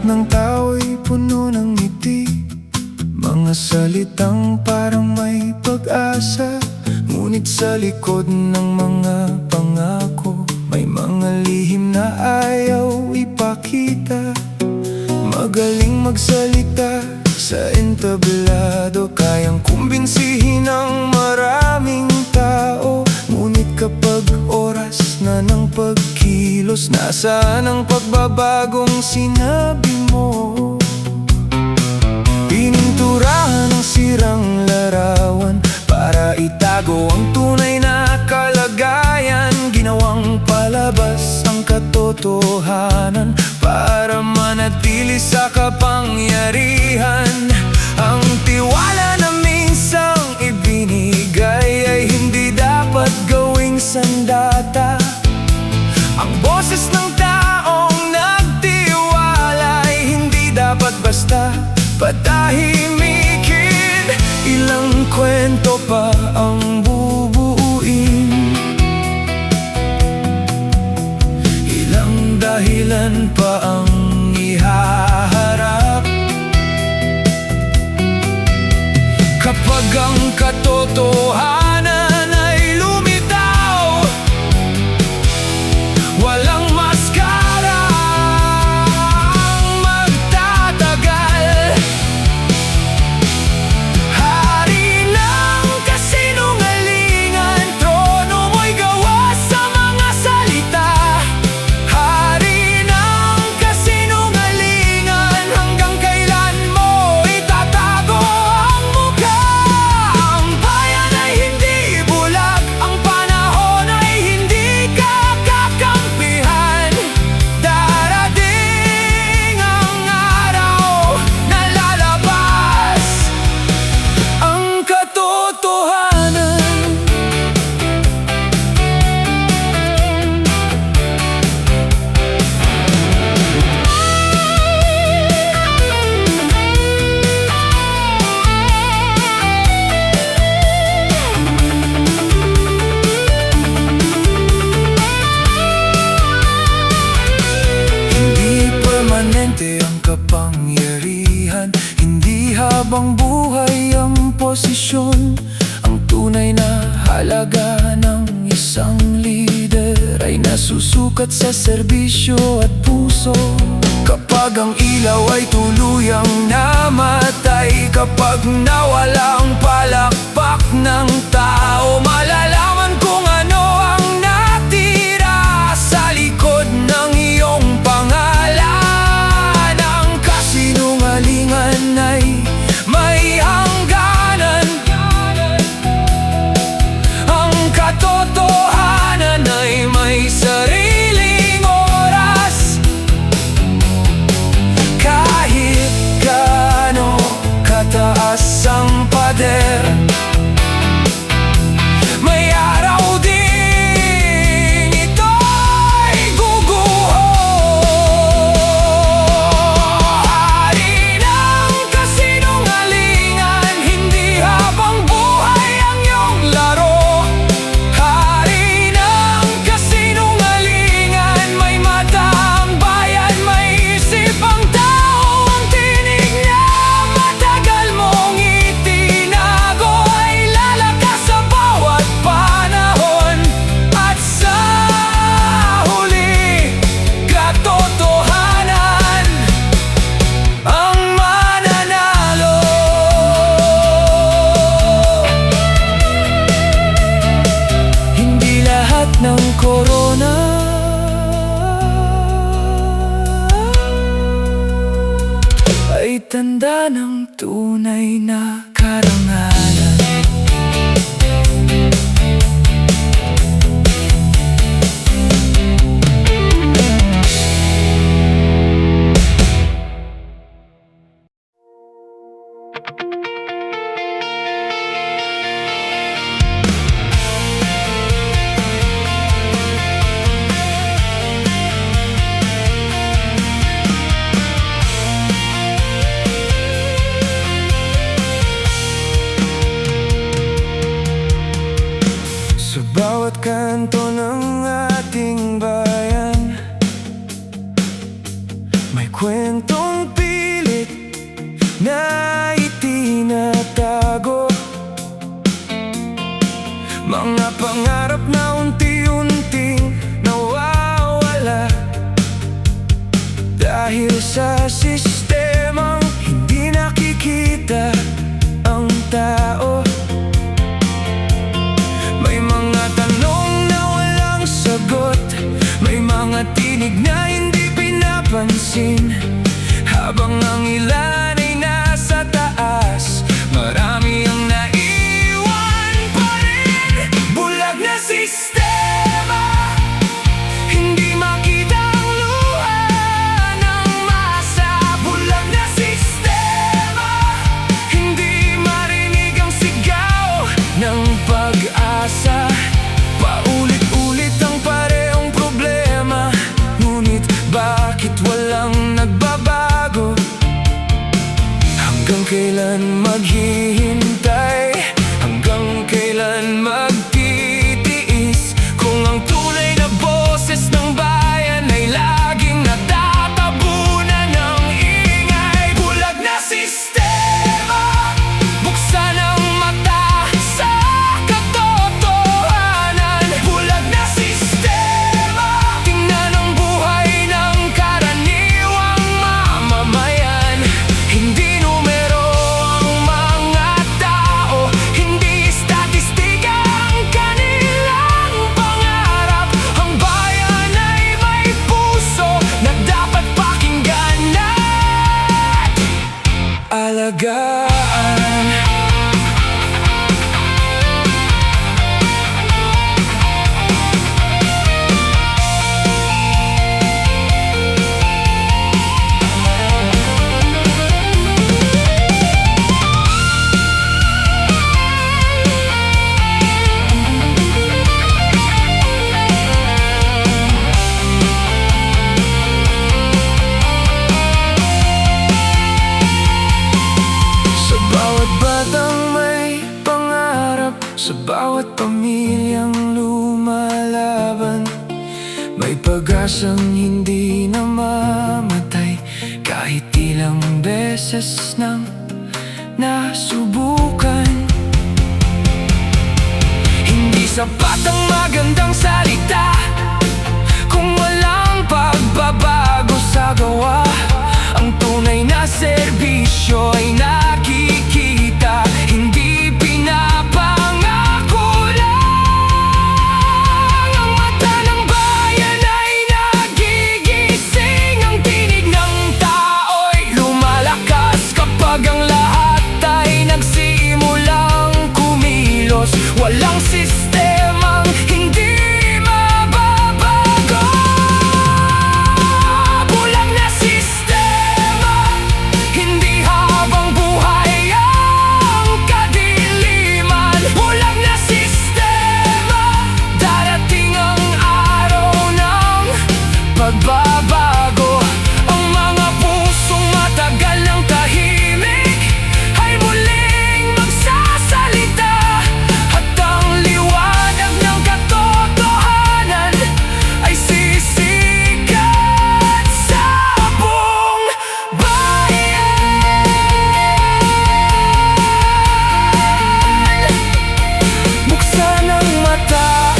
ng tao'y puno ng ngiti, mga salitang parang may pag-asa. Ngunit sa likod ng mga pangako, may mga lihim na ayaw ipakita. Magaling magsalita sa entablado, kayang kumbinsihin ang maraming tao. Ngunit kapag oras na ng pagkilos, nasaan ang pagbabagong sinabi mo? Pininturahan ang sirang larawan para itago ang tunay na kalagayan. Ginawang palabas ang katotohanan para manatili sa kapangyarihan. Ang tiwala na minsang ibinigay ay hindi dapat gawing sandata. Ang boses ng taong nagtiwala ay hindi dapat basta patahimikin. Ilang kwento pa ang bubuuin, ilang dahilan pa ang ihaharap. Kapag ang katotohanan ay lumitaw, walang maskara ang magtatagal. Hari ng kasinungalingan, trono mo'y gawa sa mga salita. Hari ng kasinungalingan, hanggang kailan mo itatago ang mukha? Ang bayan ay hindi bulag, ang panahon ay hindi kakakampihan. Darating ang araw na lalabas ang katotohanan. Hindi permanente ang kapangyarihan, hindi habang buhay ang posisyon. Ang tunay na halaga ng isang lider ay nasusukat sa serbisyo at puso. Kapag ang ilaw ay tuluyang namatay, kapag nawala ang palakpak ng tao, malalaman kung ano ang natira sa likod ng iyong pangalan. Ang kasinungalingan ay may hangganan, ang katotohanan ay may sariling oras. Kahit gaano kataas ang pader, may araw din ito'y guguho. Hari ng kasinungalingan, hindi habang buhay ang iyong laro. Hari ng kasinungalingan, may mata ang bayan, may isip ang tao. Ang tinig niya matagal mong itinago ay lalakas sa bawat panahon. At sa huli, katotohanan ang mananalo. Hindi lahat ng korona ay tanda ng tunay na karangalan. bawat kanto ng ating bayan. May kwentong pilit na itinatago, mga pangarap na unti-unting nawawala dahil sa sistemang hindi nakikita ang tao. May mga tanong na walang sagot, may mga tinig na hindi pinapansin. Habang ang ilan ay nasa taas, marami ang naiwan pa rin. Bulag na sistema, hindi makita ang luha ng masa. Bulag na sistema, hindi marinig ang sigaw ng pag-asa. Paulit-ulit ang parehong problema, ngunit bakit walang nagbabago? Hanggang kailan maghihintay? Hanggang kailan magtitiis? Kung ang tunay na boses ng bayan ay laging natatabunan ng ingay. Bulag na sistema, buksan ang mata sa katotohanan. Bulag na sistema, tingnan ang buhay ng karaniwang mamamayan. Hindi numero ang mga tao, hindi statistika ang kanilang pangarap. Ang bayan ay may puso na dapat pakinggan at alagaan. Sa bawat batang may pangarap, sa bawat pamilyang lumalaban, may pag-asang hindi namamatay kahit ilang beses nang nasubukan. Hindi sapat ang magandang salita kung walang pagbabago sa gawa. Ang tunay na serbisyo ay nakikita, hindi pinapangako lang. Ang mata ng bayan ay nagigising, ang tinig ng tao'y lumalakas kapag ang lahat ay nagsimulang kumilos. Walang sistemang hindi mababago. Bulag na sistema, hindi habang buhay ang kadiliman. Bulag na sistema, darating ang araw ng pagbabago. Ang mga pusong matagal ng tahimik ay muling magsasalita, at ang liwanag ng katotohanan ay sisikat sa buong bayan. Buksan ang mata,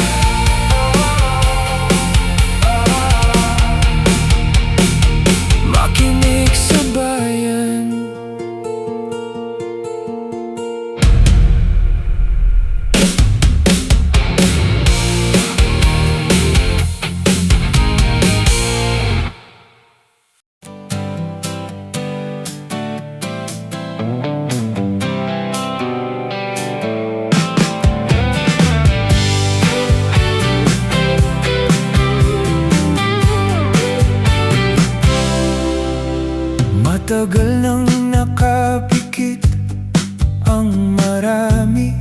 makinig sa bayan. Matagal nang nakapikit ang marami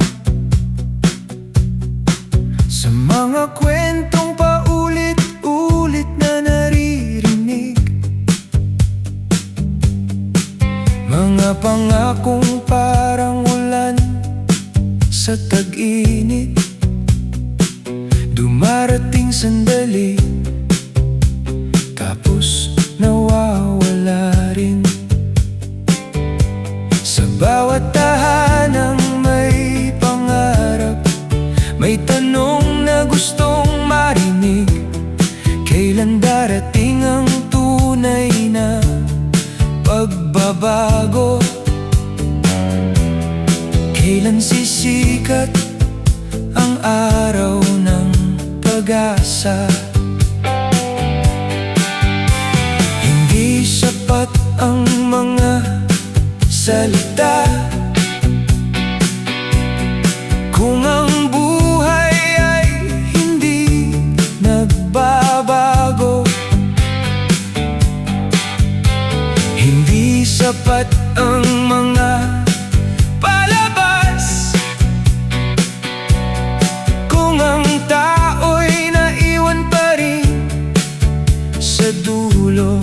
sa mga kwentong paulit-ulit na naririnig, mga pangakong parang ulan sa tag-init. Dumarating sandali, tapos nawawala. May tanong na gustong marinig, kailan darating ang tunay na pagbabago? Kailan sisikat ang araw ng pag-asa? Hindi sapat ang mga salita kung ang buhay ay hindi nagbabago. Hindi sapat ang mga palabas kung ang tao'y naiwan pa rin sa dulo.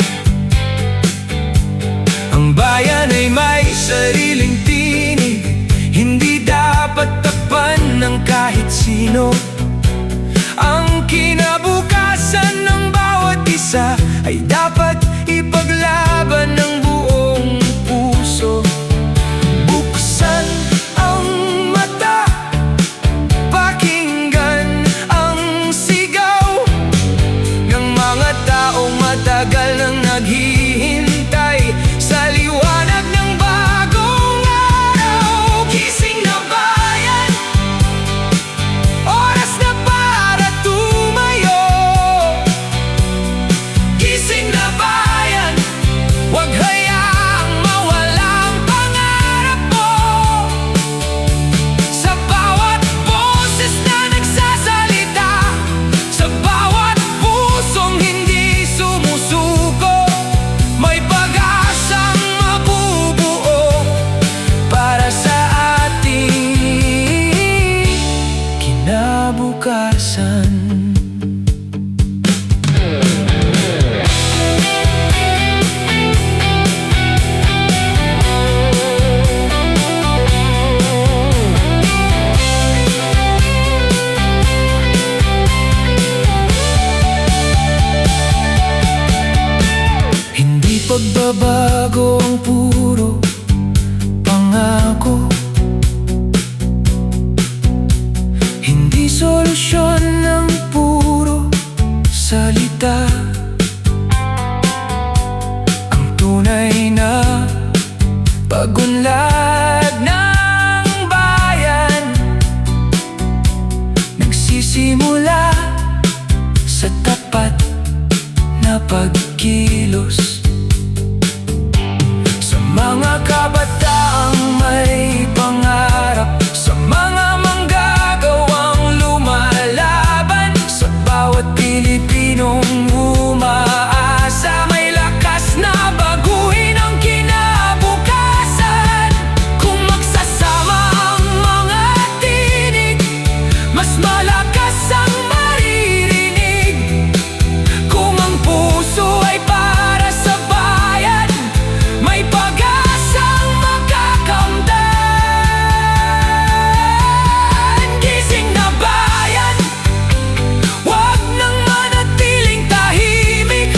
Ang bayan ay may sariling tinig, hindi dapat takpan ng kahit sino. Ang kinabukasan ng bawat isa ay dapat ipaglaban ng buong puso. Buksan ang mata, pakinggan ang sigaw ng mga taong matagal nang naghihintay sa liwanag ng bagong araw. Gising na bayan, oras na para tumayo. Gising na bayan, huwag hayaang mawala ang pangarap mo. Sa bawat boses na nagsasalita, sa bawat pusong hindi sumusuko, may pag-asang mabubuo para sa ating kinabukasan. Hindi pagbabago ang puro pangako, hindi solusyon ng puro salita. Ang tunay na pag-unlad ng bayan nagsisimula sa tapat na pagkilos. Sa mga kabataang may pangarap, sa mga manggagawang lumalaban, sa bawat Pilipinong umaasa, may lakas na baguhin ang kinabukasan. Kung magsasama ang mga tinig, mas malakas ang maririnig. Kung ang puso ay para sa bayan, may pag-asang makakamtan. Gising na bayan, huwag nang manatiling tahimik.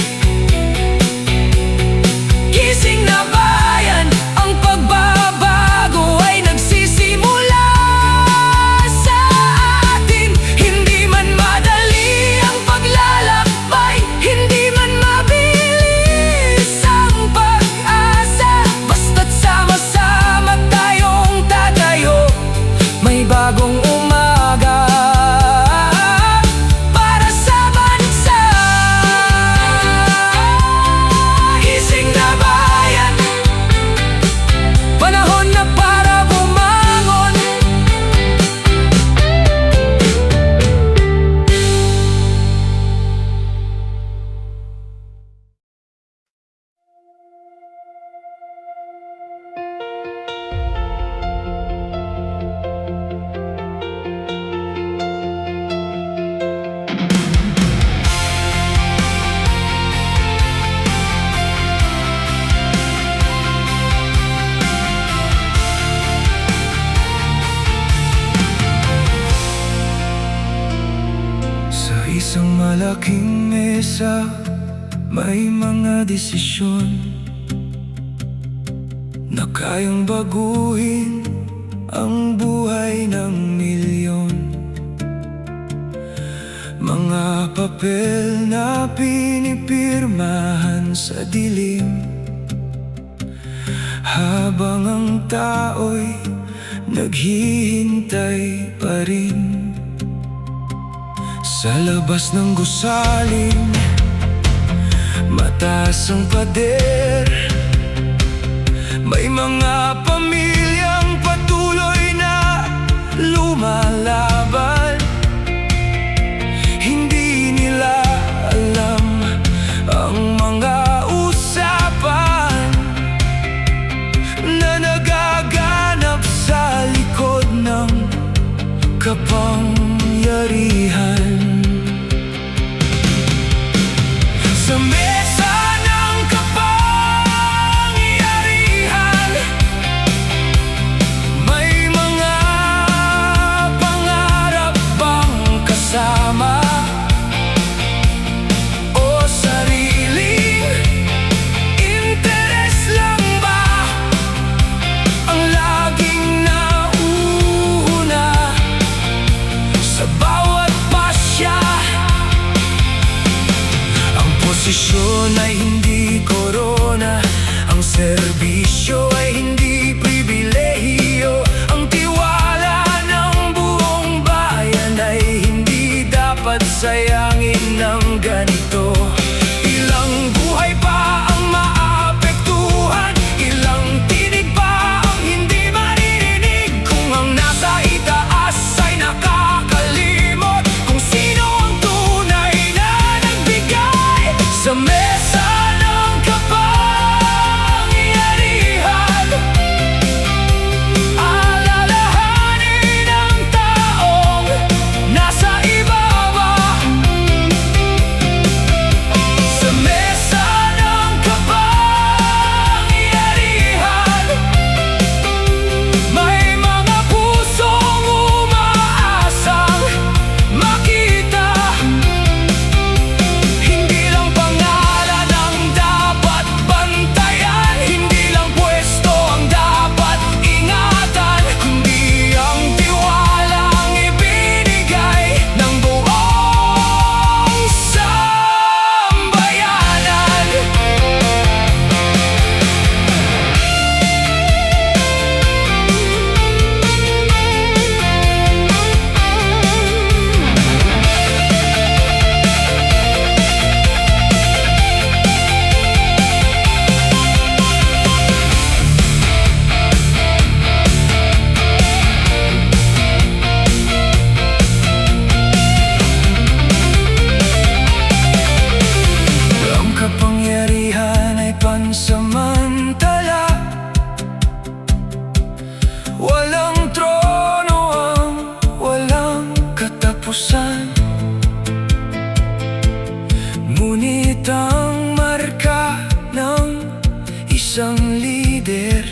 Gising na bayan, ang pagbabago ay nagsisimula sa atin. Hindi man madali ang paglalakbay, hindi man mabilis ang pag-asa, basta't sama-sama tayong tatayo, may bagong umaga para sa bansa. Gising na bayan, panahon na para bumangon. Sa isang malaking mesa, may mga desisyon na kayang baguhin ang buhay ng milyon. Mga papel na pinipirmahan sa dilim, habang ang tao'y naghihintay pa rin. Sa labas ng gusaling, mataas ang pader. May mga pamilyang patuloy na lumalaban. Hindi nila alam ang mga usapan na nagaganap sa likod ng kapangyarihan. Sa mesa ng kapangyarihan, may mga pangarap bang kasama o sariling interes lang ba ang laging nauuna sa bawat pasya? Posisyon ay hindi korona, ang serbisyo ay hindi pribilehiyo. Ang tiwala ng buong bayan ay hindi dapat sayangin ng ganito. Ilang buhay pa ang maapektuhan, ilang tinig pa ang hindi maririnig, kung ang nasa itaas ay nakakalimot kung sino ang tunay na nagbigay. Sa mesa ng kapangyarihan, alalahanin ang taong nasa ibaba. Sa mesa ng kapangyarihan, may mga pusong umaasang makita. Hindi lang pangalan ang dapat bantayan, hindi lang pwesto ang dapat ingatan, kundi ang tiwalang ibinigay ng buong sambayanan. Ang kapangyarihan ay pansamantala, walang trono ang walang katapusan. Ngunit ang marka ng isang lider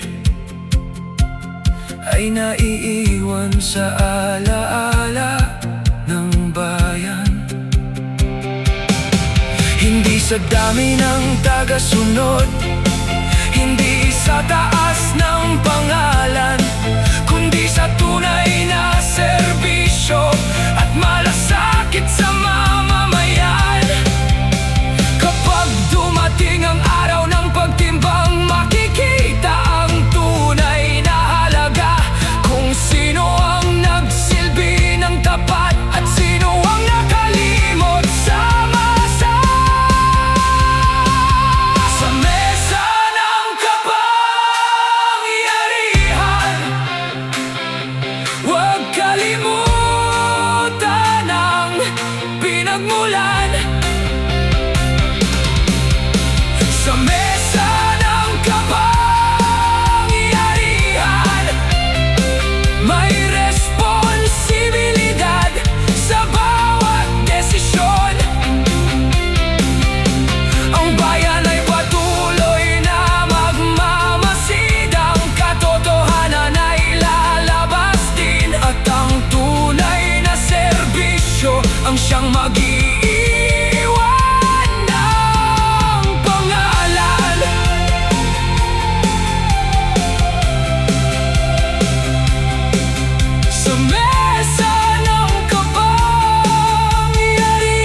ay naiiwan sa alaala ng bayan. Hindi sa dami ng tagasunod, hindi sa taas ng pangalan, kundi sa tunay na serbisyo at malasakit sa mamamayan. Kapag dumating ang araw ng pagtimbang, makikita ang tunay na halaga, kung sino ang nagsilbi ng tapat at sino ang nakalimot sa masa. Sa mesa ng kapangyarihan, huwag kalimutan ang pinagmulan. Sa mesa ng kapangyarihan, may responsibilidad sa bawat desisyon. Ang bayan ay patuloy na magmamasid, ang katotohanan ay lalabas din, at ang tunay na serbisyo ang siyang mag-iiwan ng pangalan. Sa mesa ng kapangyarihan,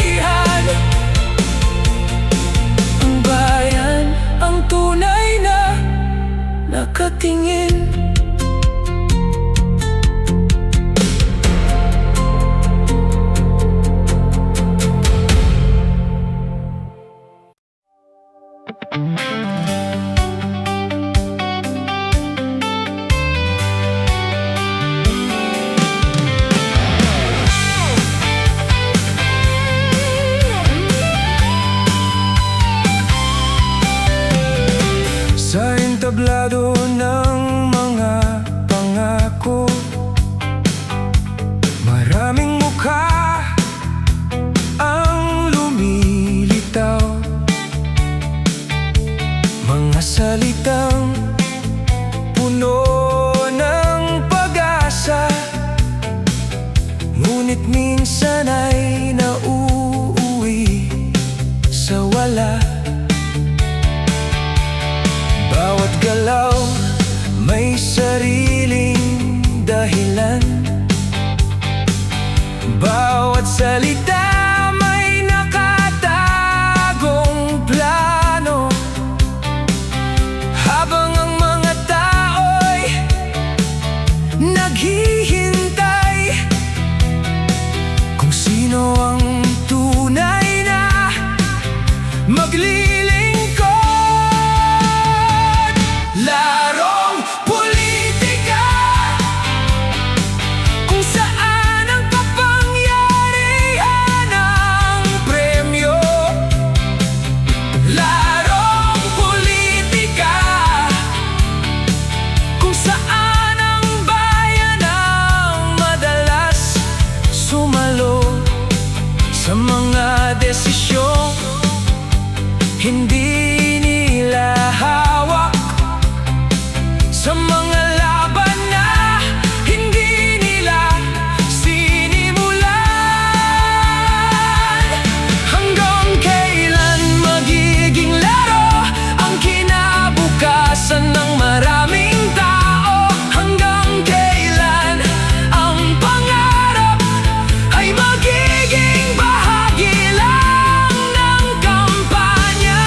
minsan ay nauuwi sa wala. Bawat galaw may sariling dahilan, bawat salita may nakatagong plano. Habang ang mga tao'y naghihintay kung sino ang tunay na maglilingkod. Larong politika kung saan ang kapangyarihan ang premyo. Larong politika kung saan ang bayan ang madalas sumalo sa mga desisyong hindi nila hawak, sa mga laban na hindi nila sinimulan. Hanggang kailan magiging laro ang kinabukasan ng maraming tao? Hanggang kailan ang pangarap ay magiging bahagi lang ng kampanya?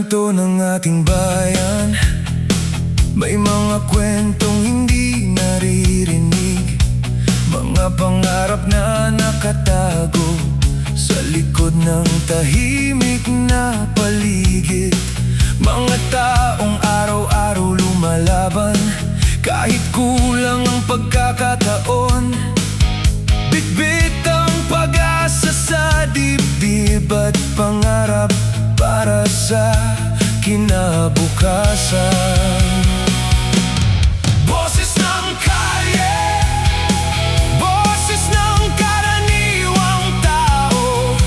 kwento ng ating bayan, may mga kwentong hindi naririnig, mga pangarap na nakatago sa likod ng tahimik na paligid. Mga taong araw-araw lumalaban, kahit kulang ang pagkakataon. Bitbit ang pag-asa sa dibdib at pangarap para sa kinabukasan. Boses ng kalye, boses ng karaniwang tao,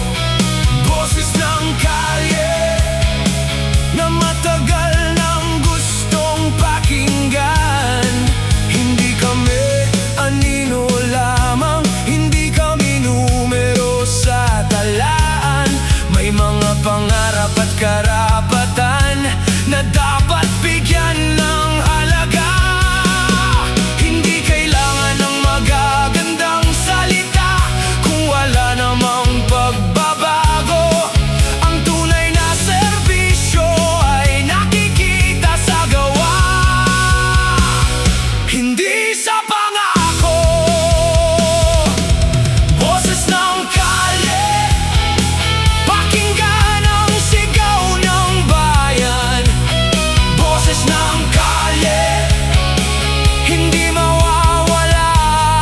boses ng kalye na matagal nang gustong pakinggan. Hindi kami anino lamang, hindi kami numero sa talaan. May mga pangarap at karapatan na dapat bigyan ng halaga. Hindi kailangan ng magagandang salita kung wala namang pagbabago. Ang tunay na serbisyo ay nakikita sa gawa, hindi sa pangako. Boses ng kalye, pakinggan ang sigaw ng bayan. Boses ng kalye, hindi mawawala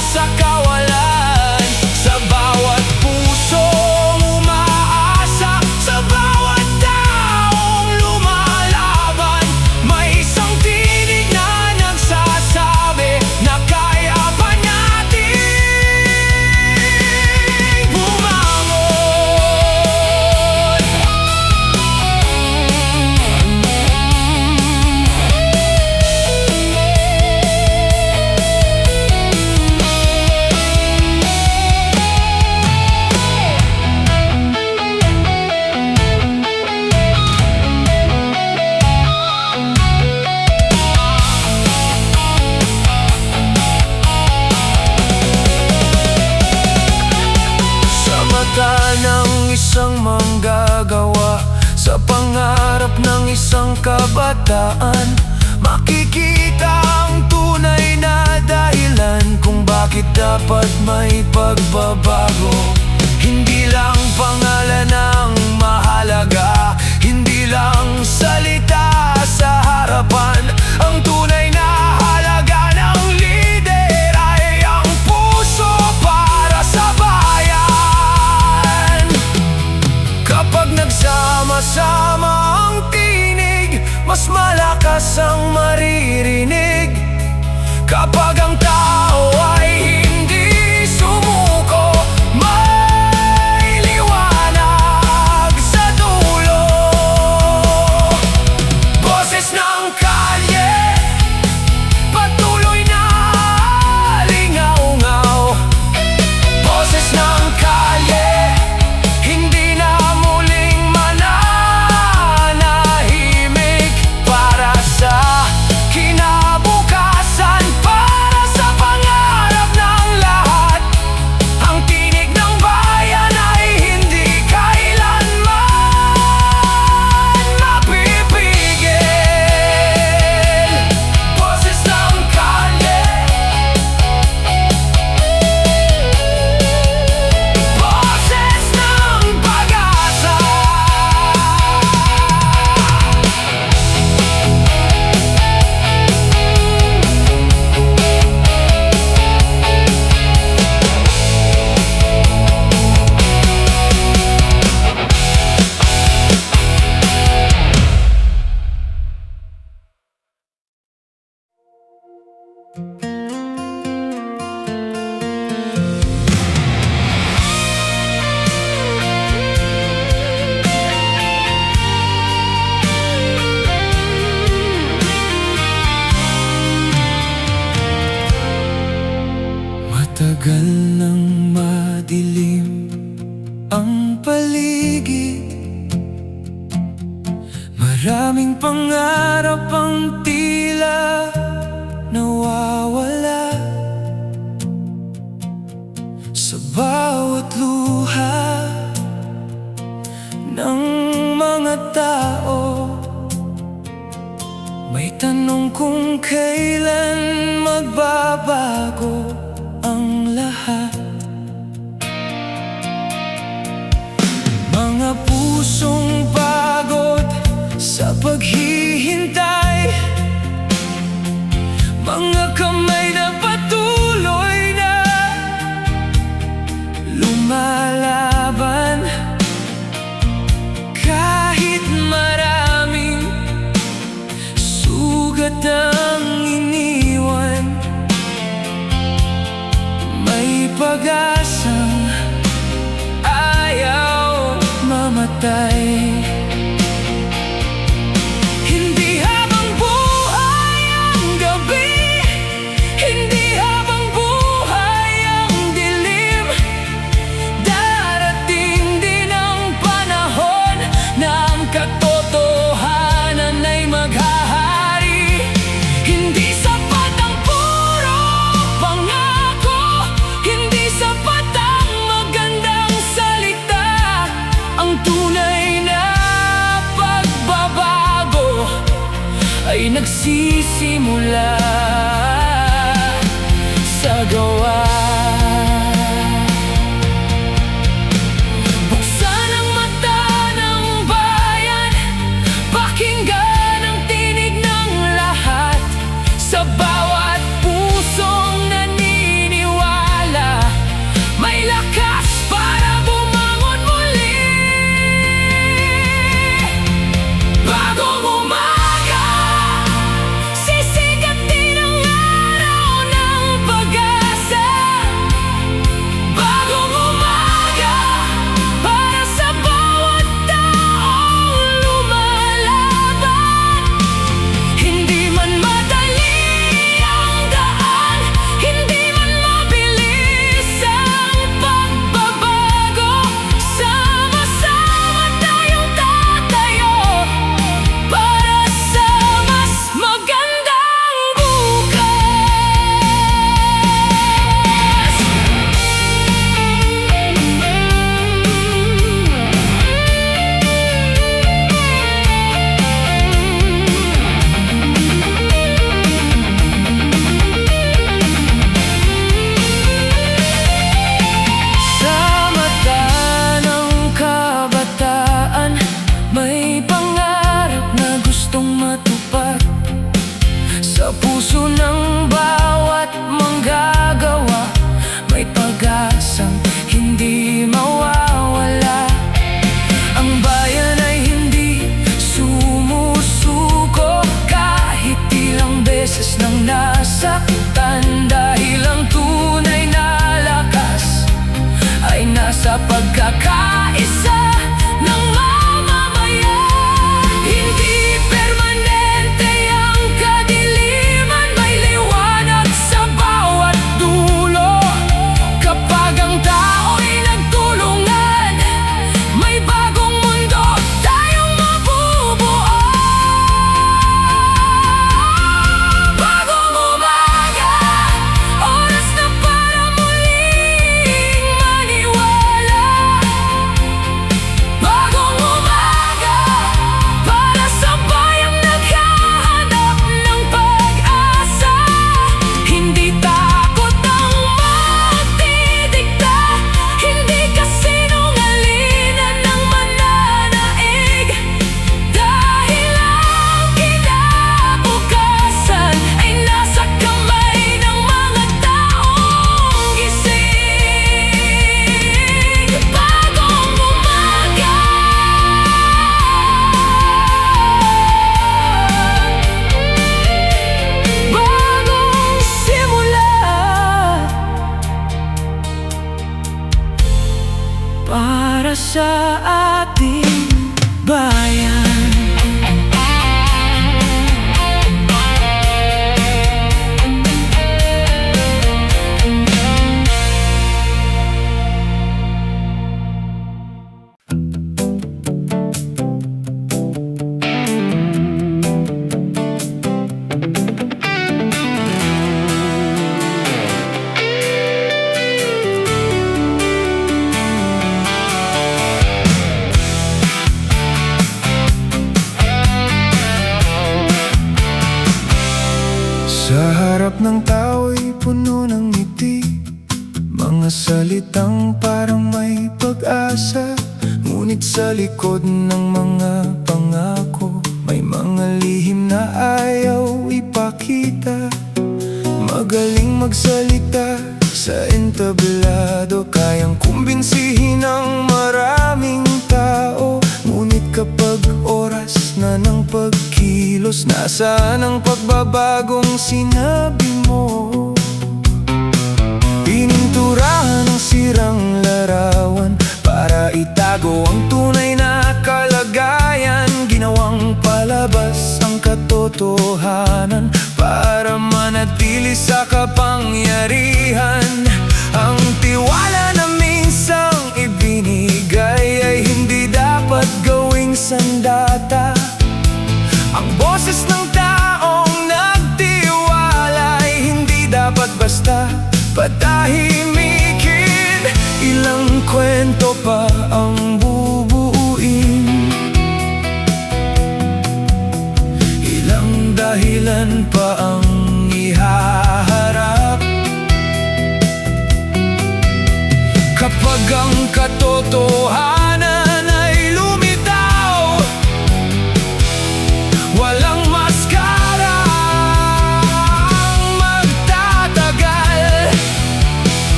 sa kawalan. Sa bawat pusong umaasa, sa bawat taong lumalaban, may isang tinig na nagsasabi na kaya pa nating bumangon. Sa mata ng isang manggagawa, sa pangarap ng isang kabataan, makikita ang tunay na dahilan kung bakit dapat may pagbabago. Hindi lang pangalan ang mahalaga, hindi lang salita sa harapan. Ang tunay na halaga ng lider ay ang puso para sa bayan. Kapag nagsama-sama ang tinig, mas malakas ang maririnig. Kapag ang tao ay hindi sumuko, may liwanag sa dulo. Boses ng kalye, patuloy na lingaw-ngaw. Boses ng kalye, hindi na muling mananahimik. Para sa kinabukasan, para sa pangarap ng lahat, ang tinig ng bayan ay hindi kailanman mapipigil. Boses ng kalye, boses ng pag-asa. Matagal nang madilim ang paligid, maraming pangarap ang tila nawawala. Sa bawat luha ng mga tao, kailan magbabago ang lahat. Mga pusong pagod sa paghihintay, mga kamay na patuloy na lumalaban. Kahit maraming sugat ang iniwan, may pag-asang ayaw mamatay. Hindi habang buhay ang gabi, hindi habang buhay ang dilim, darating din ang panahon na ang katotohanan ay maghahari. Hindi sapat ang puro pangako, hindi sapat ang magandang salita. Ang tunay na pagbabago ay nagsisimula sa gawa. Buksan ang mata ng bayan, pakinggan ang tinig ng lahat. Sa bawat pusong naniniwala, may lakas para bumangon muli. Bagong umaga, sisikat din ang araw ng pag-asa. Bagong umaga, para sa bawat taong lumalaban. Hindi man madali ang daan, hindi man mabilis ang pagbabago, sama-sama tayong tatayo para sa mas magandang bukas. Sa mata ng kabataan, may pangarap na gustong matupad. Sa puso ng bawat manggagawa, may pag-asang hindi mawawala. Ang bayan ay hindi sumusuko, kahit ilang beses nang nasaktan. Dahil ang tunay na lakas ay nasa pagkakaisa ng mamamayan. Hindi permanente ang kadiliman, may liwanag sa bawat dulo. Kapag ang tao'y nagtulungan, may bagong mundo tayong mabubuo. Bagong umaga, oras na para muling maniwala. Bagong umaga, para sa bayang naghahanap ng pag-asa. Hindi takot ang magdidikta, hindi kasinungalingan ng mananaig. Dahil ang kinabukasan ay nasa kamay ng mga taong gising. Bagong umaga, bagong simula para sa ating bayan. harap ng tao'y puno ng ngiti, mga salitang parang may pag-asa. Ngunit sa likod ng mga pangako, may mga lihim na ayaw ipakita. Magaling magsalita sa entablado, kayang kumbinsihin ang maraming tao. Ngunit kapag oras na ng pagkilos, nasaan ang pagbabagong sinabi mo? Pininturahan ang sirang larawan para itago ang tunay na kalagayan. Ginawang palabas ang katotohanan para manatili sa kapangyarihan. Ang tiwala na minsang ibinigay ay hindi dapat gawing sandata. Ang boses ng taong nagtiwala ay hindi dapat basta patahimikin. Ilang kwento pa ang bubuuin, ilang dahilan pa ang ihaharap. Kapag ang katotohanan ay lumitaw, walang maskara ang magtatagal.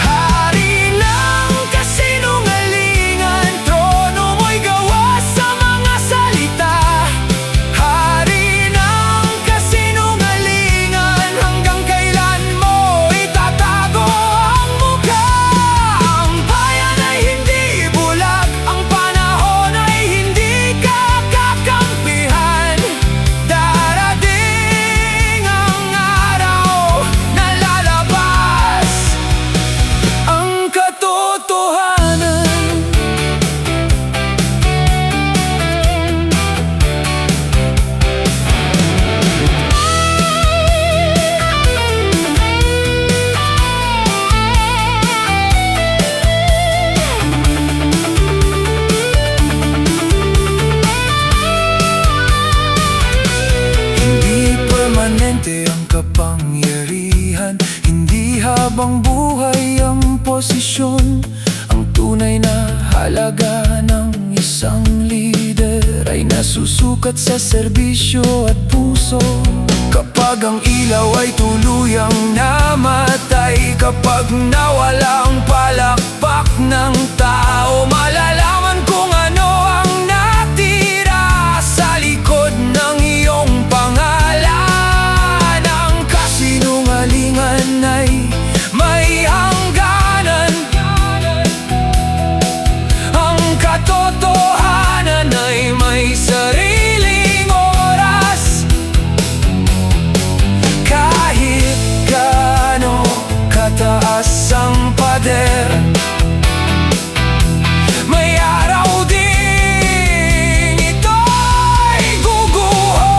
Hari ng kasinungalingan, trono mo'y gawa sa mga salita. Hari ng kasinungalingan, hanggang kailan mo itatago ang mukha? Ang bayan ay hindi bulag, ang panahon ay hindi kakakampihan. Darating ang araw na lalabas ang katotohanan. Hindi permanente ang kapangyarihan, hindi habang buhay ang posisyon. Ang tunay na halaga ng isang lider ay nasusukat sa serbisyo at puso. Kapag ang ilaw ay tuluyang namatay, kapag nawala ang palakpak ng tao, malalaman kung ano ang natira sa likod ng iyong pangalan. Ang kasinungalingan ay may hangganan, ang katotohanan ay may sariling oras. Kahit gaano kataas ang pader, may araw din ito'y guguho.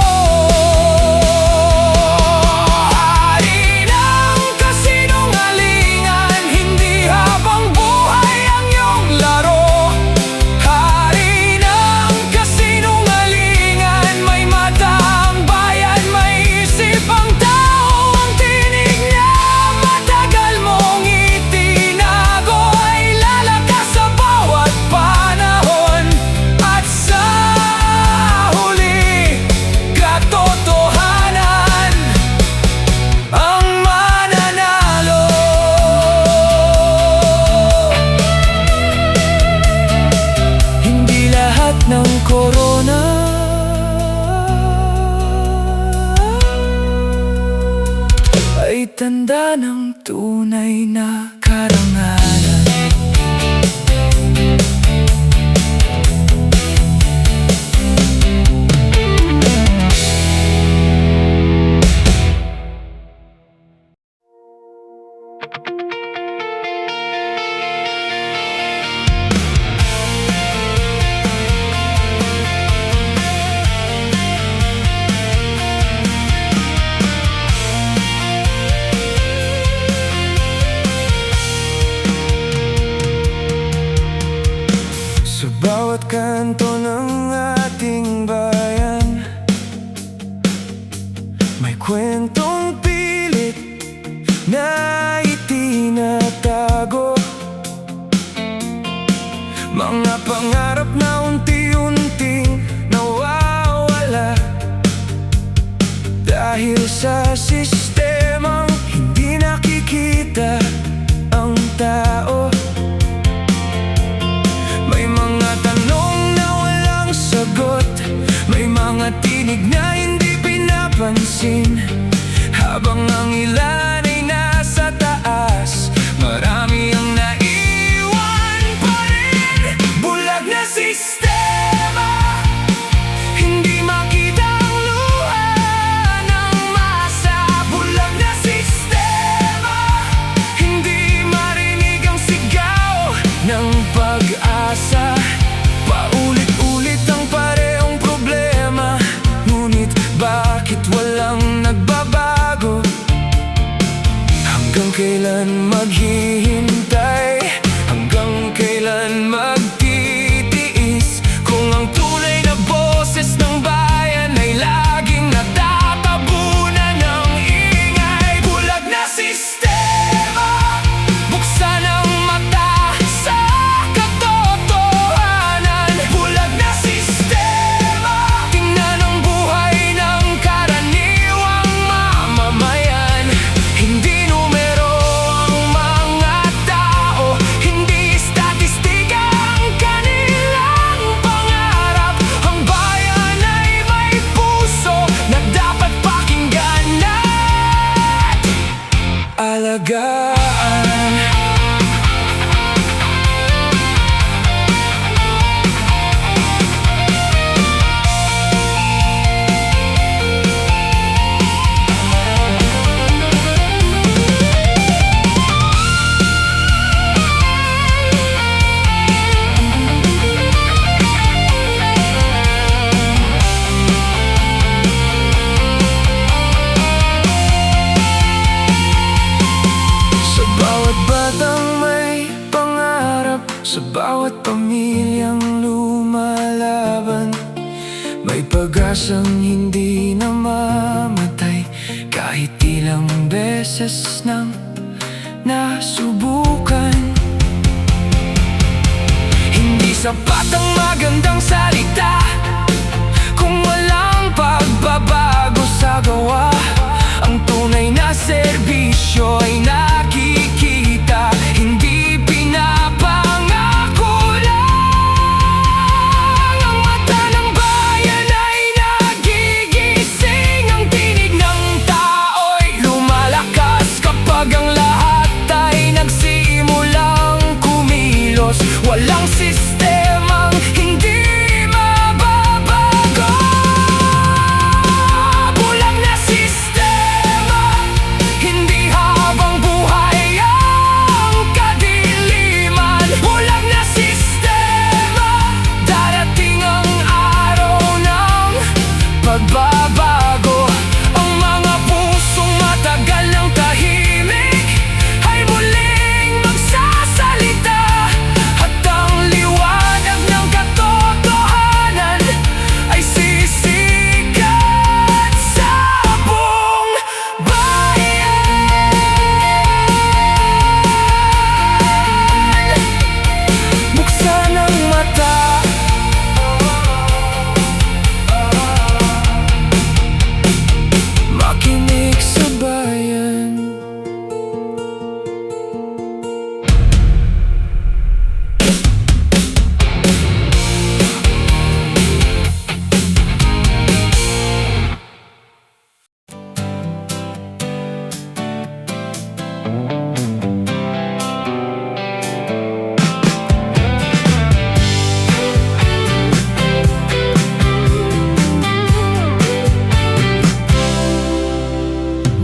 Hari ng kasinungalingan, hindi habang buhay ang iyong laro. Hari ng kasinungalingan, may mata ang bayan, may isip ang tao. Ang tinig niya matagal mong itinago ay lalakas sa bawat panahon. At sa huli, katotohanan ang mananalo. Hindi lahat ng korona ay tanda ng tunay na karangalan. pundong pilit na itinatago, mga pangarap na unti-unting nawawala dahil sa sistemang hindi nakikita ang tao. May mga tanong na walang sagot, may mga tinig na hindi pinapansin. Habang ang ilan ay nasa taas, marami ang naiwan pa rin. Bulag na sistema, hindi makita ang luha ng masa. Bulag na sistema, hindi marinig ang sigaw ng pag-asa. Paulit-ulit ang parehong problema, ngunit bakit walang nagbabago? Hanggang kailan maghihintay? Hanggang kailan magtitiis? Kung ang tunay na boses ng bayan ay laging natatabunan ng ingay. Bulag na sistema, buksan ang mata sa katotohanan. Bulag na sistema, tingnan ang buhay ng karaniwang mamamayan. Hindi numero ang mga tao, hindi statistika ang kanilang pangarap. Ang bayan ay may puso na dapat pakinggan at alagaan. Sa bawat batang may pangarap, sa bawat pamilyang lumalaban, may pag-asang hindi namamatay kahit ilang beses nang nasubukan. Hindi sapat ang magandang salita kung walang pagbabago sa gawa. Ang tunay na serbisyo ay nakikita, hindi pinapangako lang. Ang mata ng bayan ay nagigising, ang tinig ng tao'y lumalakas kapag ang lahat ay nagsimulang kumilos. Walang sistemang hindi mababago. Bulag na sistema, hindi habang buhay ang kadiliman. Bulag na sistema, darating ang araw ng pagbabago. Ang mga pusong matagal ng tahimik ay muling magsasalita, at ang liwanag ng katotohanan ay sisikat sa buong bayan. Buksan ang mata, makinig sa bayan.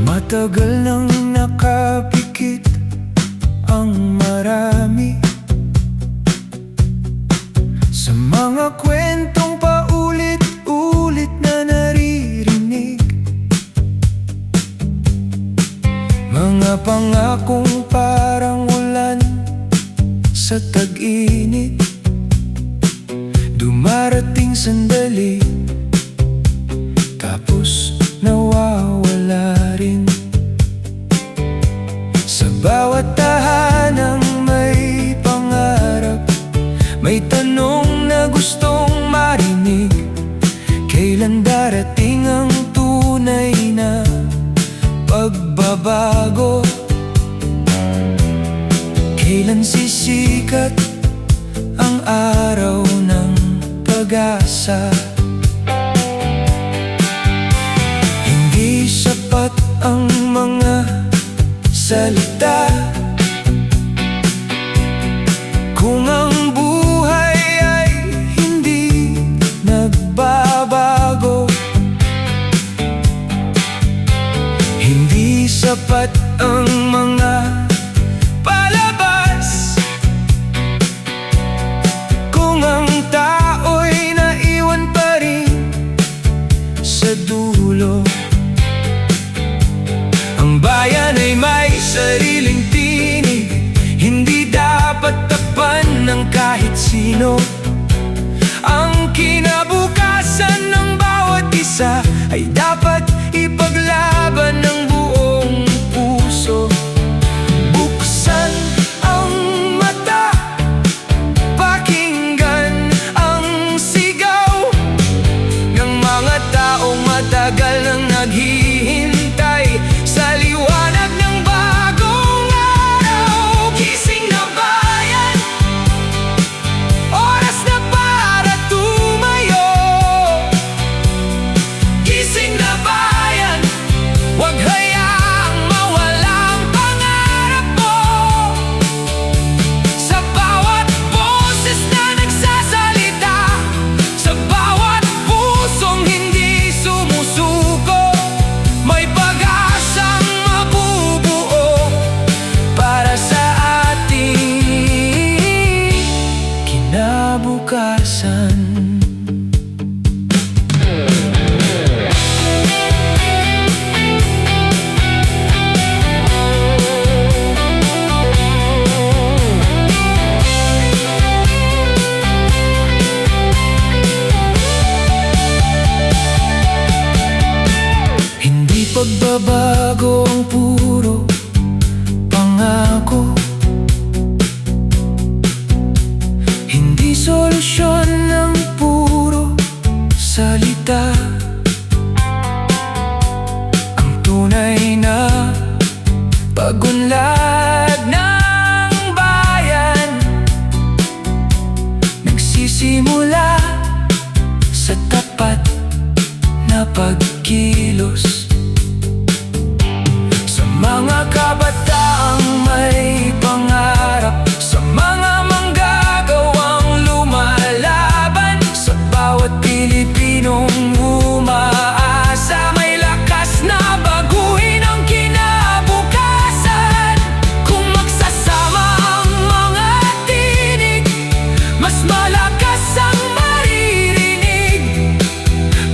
Matagal nang nakapikit ang marami sa mga kwentong paulit-ulit na naririnig. Mga pangakong parang ulan sa tag-init, dumarating sandali tapos nawawala rin. magbabago? Kailan sisikat ang araw ng pag-asa? Hindi sapat ang mga salita kung ang buhay ay hindi nagbabago. Hindi sapat ang mga palabas kung ang tao'y naiwan pa rin sa dulo. Ang bayan ay may sariling tinig, hindi dapat takpan ng kahit sino. Ang kinabukasan ng bawat isa ay dapat ipaglaban ng buong puso. Buksan ang mata, pakinggan ang sigaw ng mga taong matagal nang naghihintay sa liwanag ng bagong araw. Gising na bayan, oras na para tumayo. Gising na bayan, huwag hayaang mawala ang pangarap mo. Sa bawat boses na nagsasalita, sa bawat pusong hindi sumusuko, may pag-asang mabubuo para sa ating kinabukasan. Hindi pagbabago ang puro pangako, hindi solusyon ng puro salita. Ang tunay na pag-unlad ng bayan nagsisimula sa tapat na pagkilos. Sa mga kabataang may pangarap, sa mga manggagawang lumalaban, sa bawat Pilipinong umaasa, may lakas na baguhin ang kinabukasan. Kung magsasama ang mga tinig, mas malakas ang maririnig.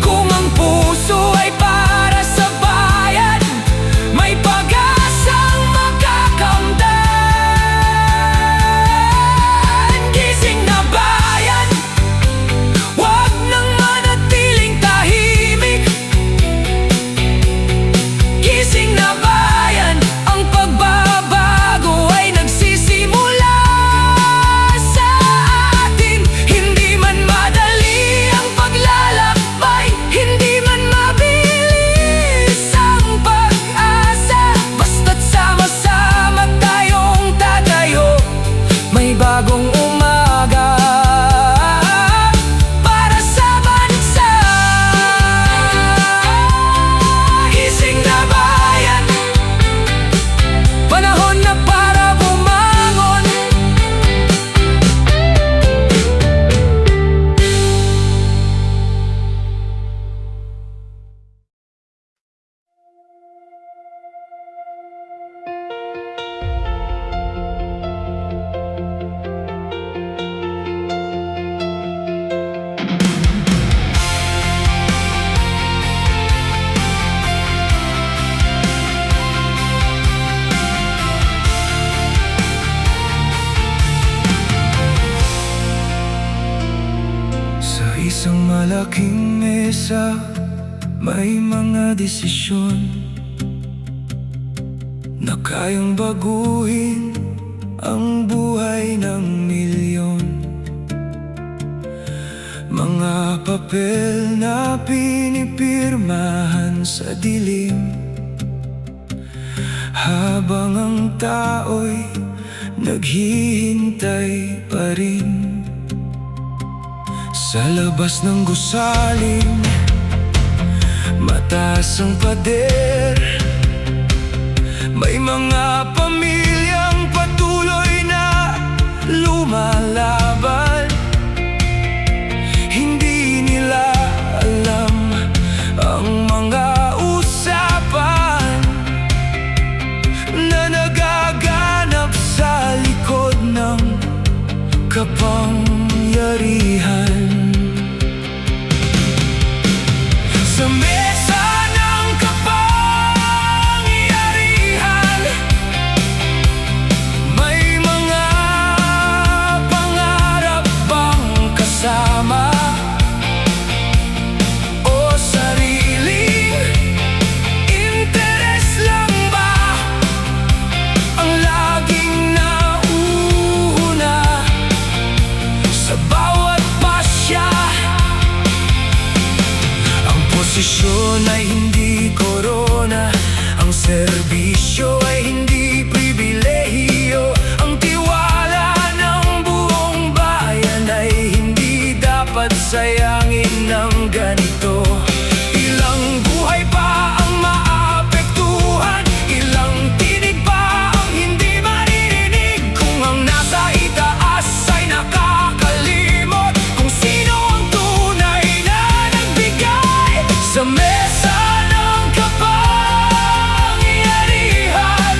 Kung ang puso ay para sa bayan, may pag-asang makakamtan. Gising na bayan, huwag nang manatiling tahimik. Gising na bayan, ang pagbabago ay nagsisimula sa atin. Hindi man madali ang paglalakbay, hindi man mabilis ang pag-asa, basta't sama-sama tayong tatayo, may bagong umaga para sa bansa. Gising na bayan, panahon na para bumangon. Sa isang malaking mesa, may mga desisyon na kayang baguhin ang buhay ng milyon. Mga papel na pinipirmahan sa dilim, Habang ang tao'y naghihintay pa rin sa labas ng gusaling, mataas ang pader. May mga pamilyang patuloy na lumalaban. Hindi nila alam ang mga usapan na nagaganap sa likod ng kapangyarihan. Sa mesa ng kapangyarihan, may mga pangarap bang kasama o sariling interes lang ba ang laging nauuna sa bawat pasya? Posisyon ay hindi korona, ang serbisyo ay hindi pribilehiyo, ang tiwala ng buong bayan ay hindi dapat sayangin ng ganito. Ilang buhay pa ang maapektuhan, ilang tinig pa ang hindi maririnig, kung ang nasa itaas ay nakakalimot kung sino ang tunay na nagbigay. Sa mesa ng kapangyarihan,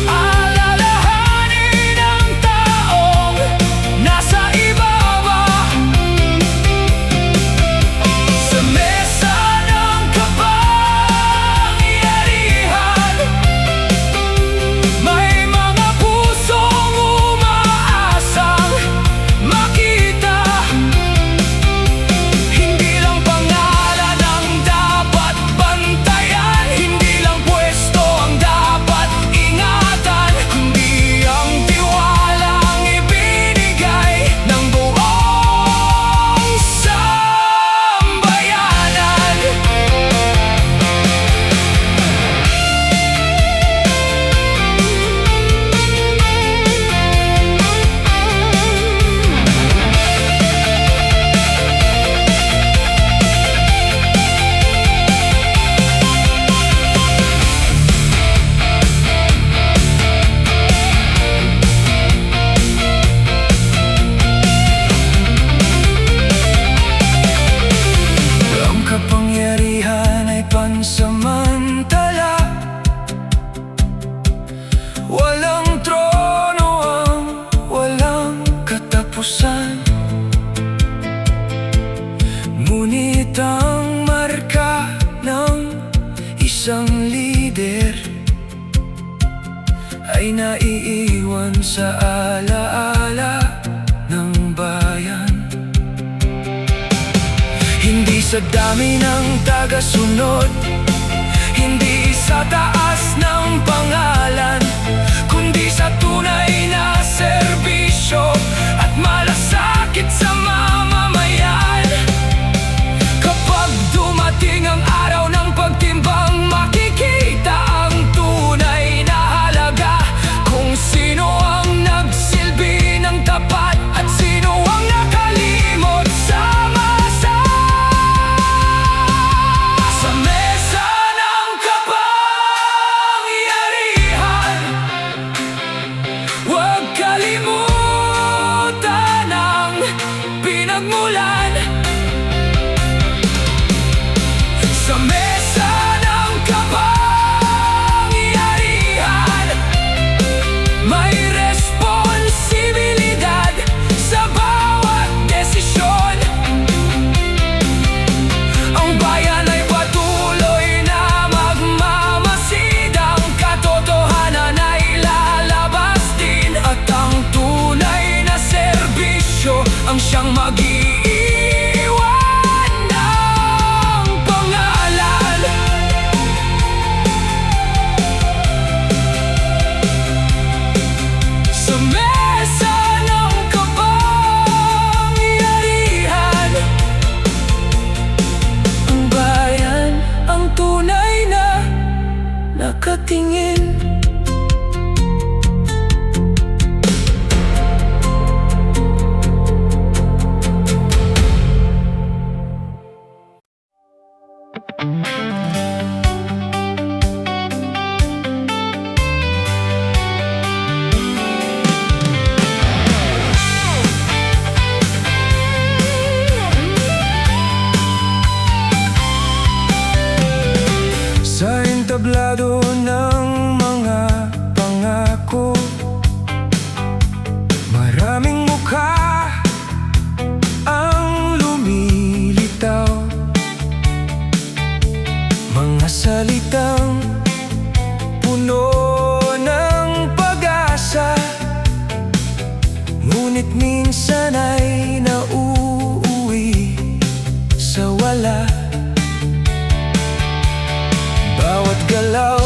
alalahanin ang taong nasa ibaba. Sa mesa ng kapangyarihan, may mga pusong umaasang makita. Hindi lang pangalan ang dapat bantayan, hindi lang pwesto ang dapat ingatan, kundi ang tiwalang ibinigay ng buong sambayanan. Ang kapangyarihan ay pansamantala, walang trono ang walang katapusan. Ngunit ang marka ng isang lider ay naiiwan sa alaala ng bayan. Hindi sa dami ng tagasunod, hindi sa taas ng pangalan, kundi sa tunay na serbisyo at malasakit sa mamamayan. Kapag dumating ang araw ng pagtimbang, makikita ang tunay na halaga, kung sino ang nagsilbi ng tapat at sino ang nakalimot sa masa. Sa mesa ng kapangyarihan, tingin. Sa entablado ng mga pangako, maraming mukha ang lumilitaw. Mga salitang puno ng pag-asa, ngunit minsan ay nauuwi sa wala. Bawat galaw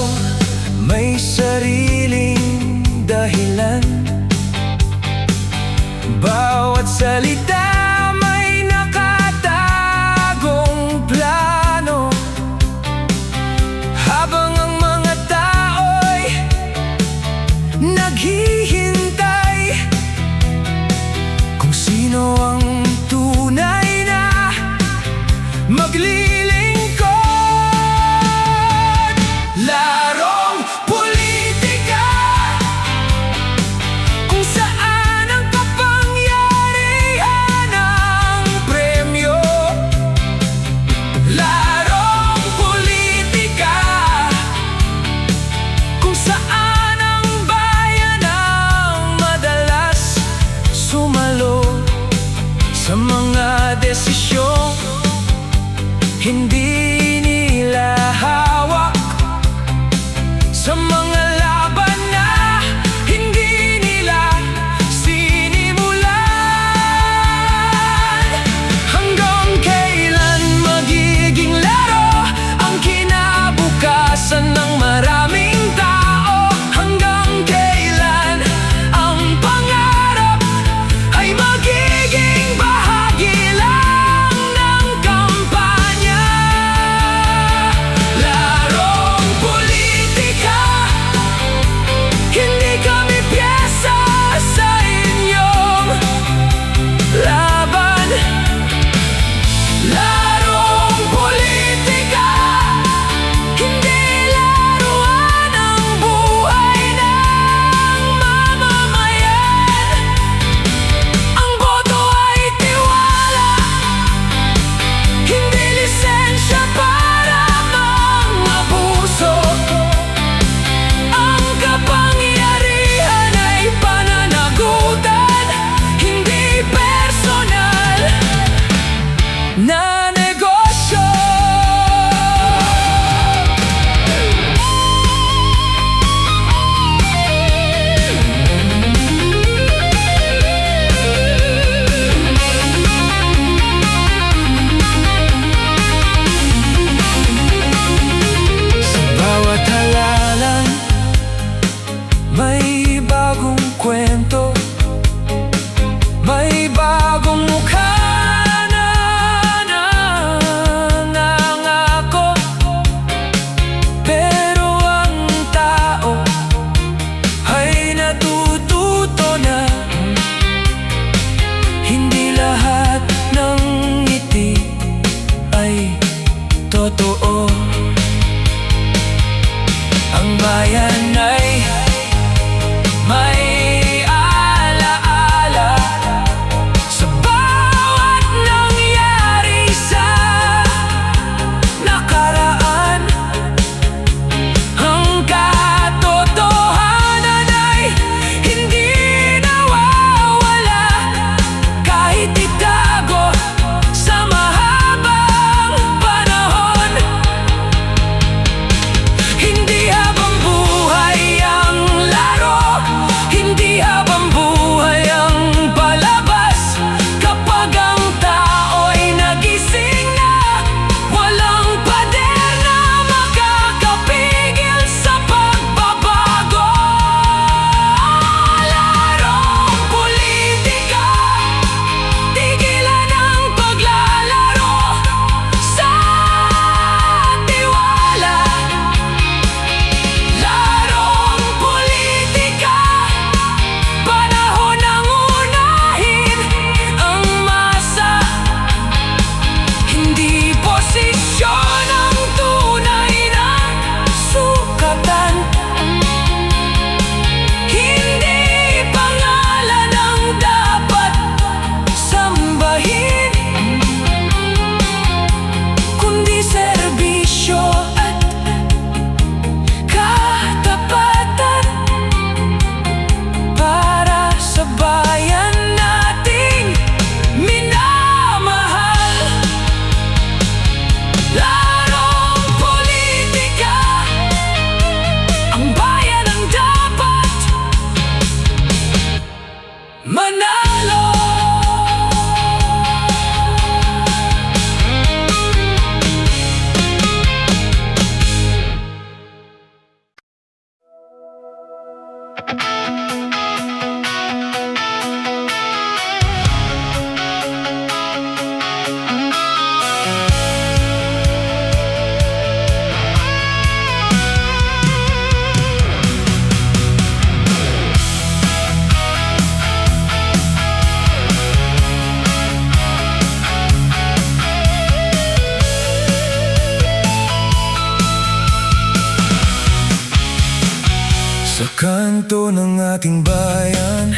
Sa kanto ng ating bayan,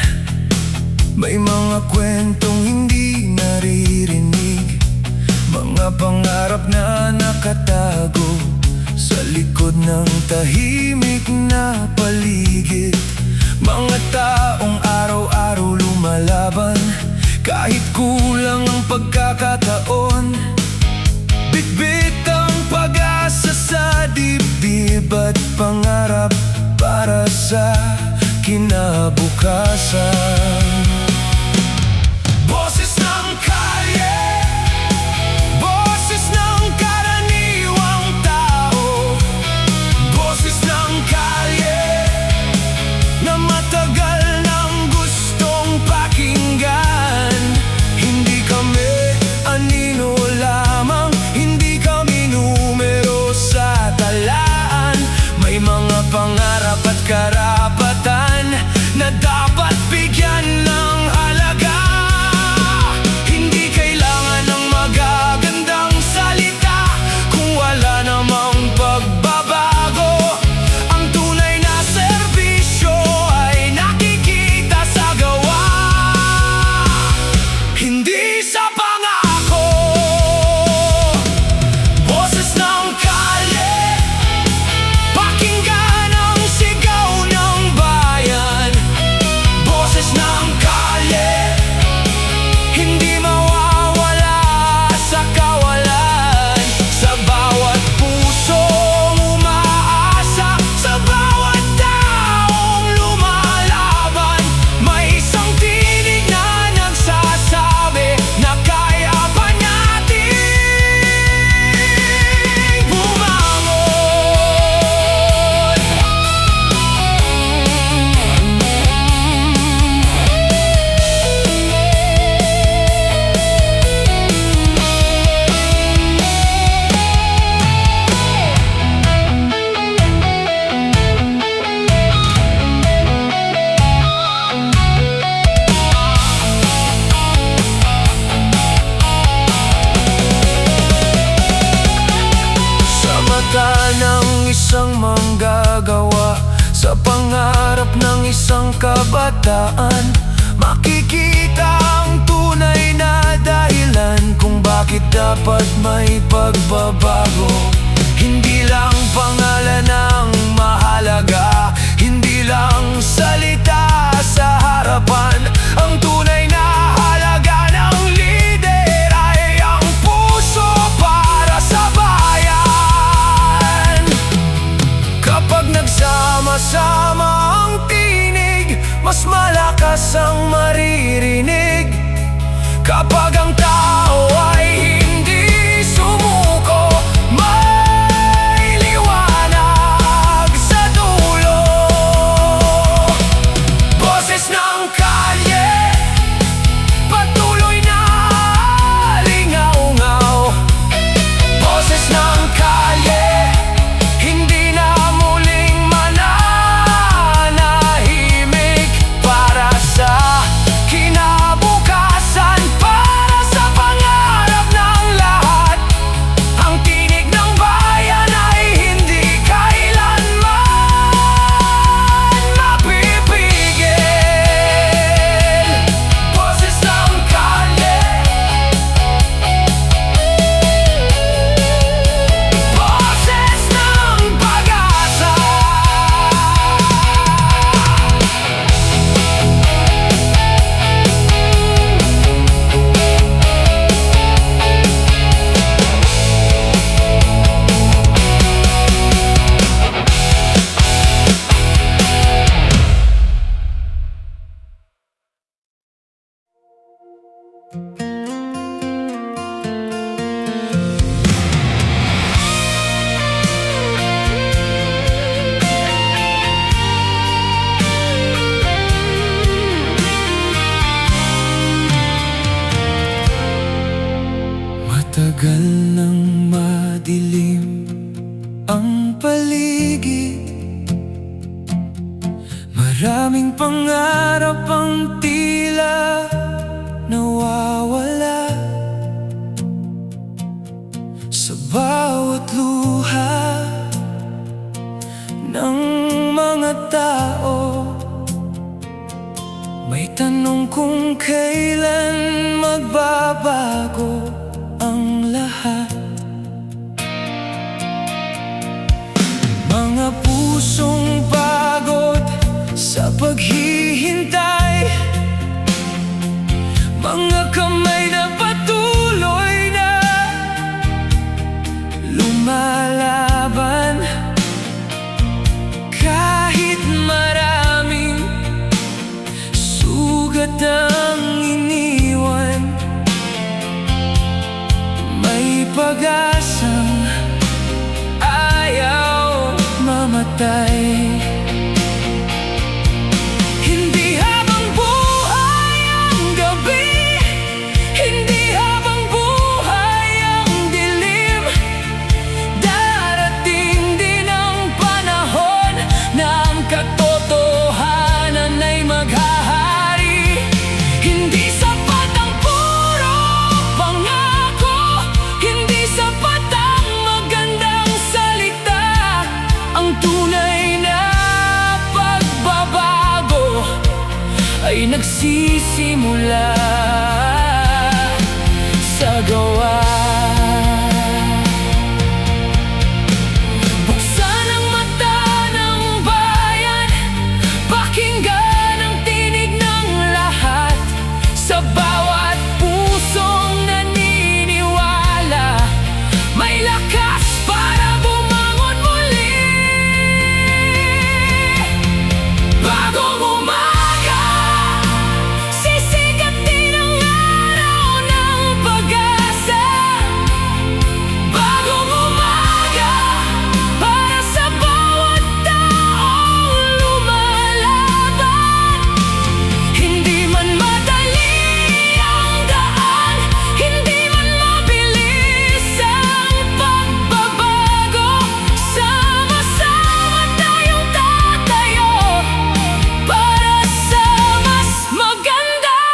may mga kwentong hindi naririnig, mga pangarap na nakatago sa likod ng tahimik na paligid. Mga taong araw-araw lumalaban, kahit kulang ang pagkakataon. Bitbit ang pag-asa sa dibdib at pangarap para sa kinabukasan. Boses ng kalye, boses ng karaniwang tao, boses ng kalye na matagal nang gustong pakinggan. Hindi kami anino lamang, hindi kami numero sa talaan. May mga pangarap at karapatan na dapat bigyan ng halaga. Hindi kailangan ng magagandang salita kung wala namang pagbabago. Ang tunay na serbisyo ay nakikita sa gawa, hindi sa pangako. Boses ng kalye, pakinggan ang sigaw ng bayan. Boses ng kalye, hindi mawawala sa kawalan. Sa bawat pusong umaasa, sa bawat taong lumalaban, may isang tinig na nagsasabi na kaya pa nating bumangon. Sa mata ng isang manggagawa, sa pangarap ng isang kabataan, makikita ang tunay na dahilan kung bakit dapat may pagbabago. Hindi lang pangalan ang mahalaga, hindi lang salita sa harapan. Ang tunay na halaga ng lider ay ang puso para sa bayan. Kapag nagsama-sama ang tinig, mas malakas ang maririnig. Kapag ang tao ay hindi sumuko, may liwanag sa dulo. Boses ng kalye, patuloy na lingaw-ngaw. Boses ng kalye, hindi na muling mananahimik. Para sa kinabukasan, para sa pangarap. Maraming pangarap ang tila nawawala sa bawat luha ng mga tao. May tanong kung kailan magbabago ang lahat. Mga pusong pagod sa paghihintay, mga kamay na patuloy na lumalaban. Kahit maraming sugat ang iniwan, may pag-asang ayaw mamatay. Hindi habang buhay ang gabi, hindi habang buhay ang dilim, darating din ang panahon na ang katotohanan ay maghahari. Hindi sapat ang puro pangako, hindi sapat ang magandang salita. Ang tunay na pagbabago ay nagsisimula sa gawa. Buksan ang mata ng bayan, pakinggan ang tinig ng lahat. Sa bawat pusong naniniwala, may lakas para bumangon muli. Bagong umaga, sisikat din ang araw ng pag-asa. Bagong umaga, para sa bawat taong lumalaban. Hindi man madali ang daan, hindi man mabilis ang pagbabago, sama-sama tayong tatayo para sa mas magandang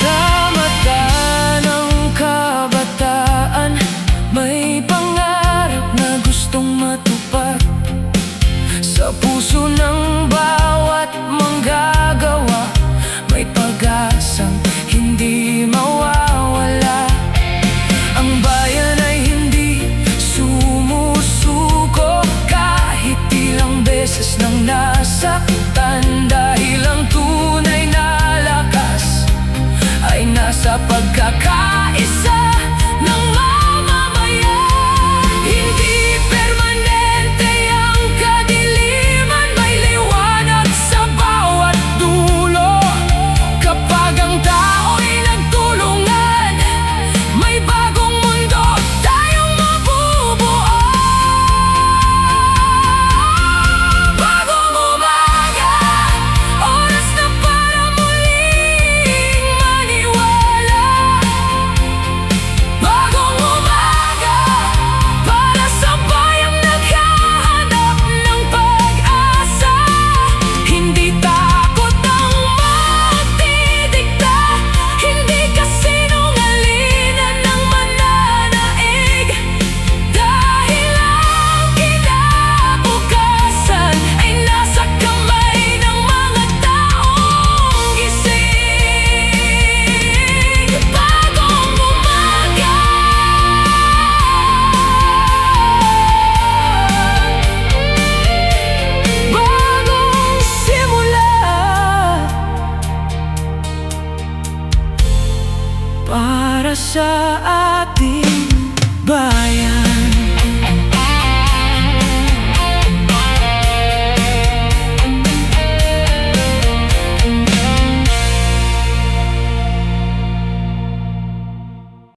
Sa mata ng kabataan, may pangarap na gustong matupad. Sa puso ng bawat manggagawa, may pag-asang hindi mawawala. Ang bayan ay hindi sumusuko kahit ilang beses nang nasaktan, dahil ang tunay na lakas ay nasa pagkakaisa ng mamamayan. Hindi permanente ang kadiliman, may liwanag sa bawat dulo. Kapag ang tao'y nagtulungan, may bagong mundo tayong mabubuo. Bagong umaga, oras na para muling maniwala. Bagong umaga, para sa bayang naghahanap ng pag-asa. Hindi takot ang magdidikta, hindi kasinungalingan ng mananaig. Dahil ang kinabukasan ay nasa kamay ng mga taong gising. Bagong umaga, bagong simula para sa atin.